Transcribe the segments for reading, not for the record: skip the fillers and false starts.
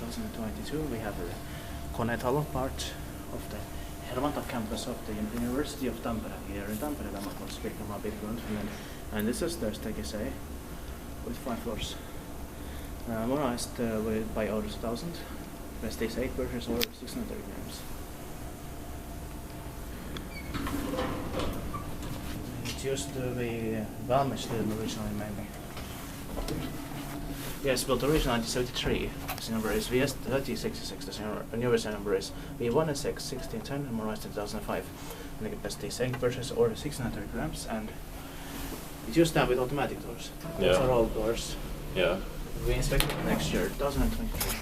2022 we have a Konetalo part of the Hervanta campus of the University of Tampere here in Tampere, Finland. And this is the staircase A with 5 floors. Modernized by Otis 1000, Prestige 8 versions or 630 grams. It used to be ValmetSchlieren originally, maybe. Yes, built originally in 1973. The number is VS3066. The newest number is V1S1610 and modernized in 2005. And the Prestige 8 versions or 630 grams. And it used to have with automatic doors. Those are all doors. Yeah. We inspect it next year, 2023.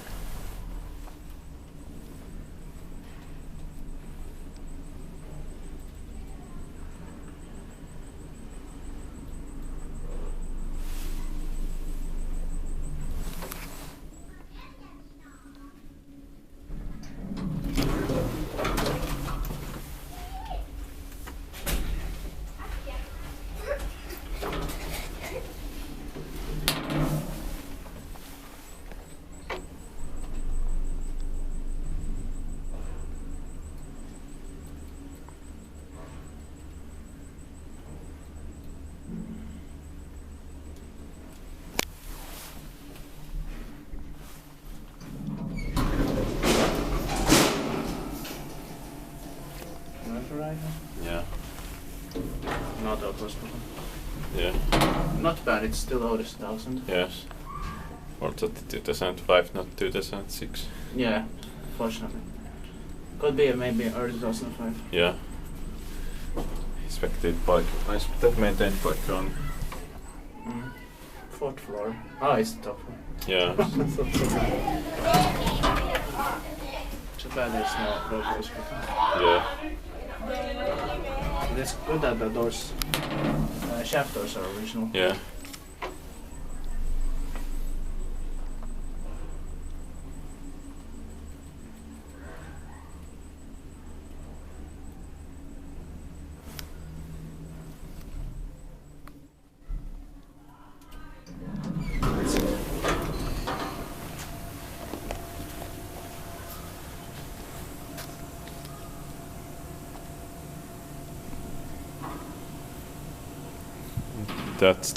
Yeah. Not out hospital. Yeah. Not bad, it's still Otis 1000. Yes. Or 2005, not 2006. Yeah, fortunately. Could be maybe early 2005. Yeah. Inspected bike. Nice maintained bike on. 4th floor. Oh, it's the top floor. Yeah. Too bad there's no roadways. Yeah. It's good that the doors, shaft doors are original. Yeah. That's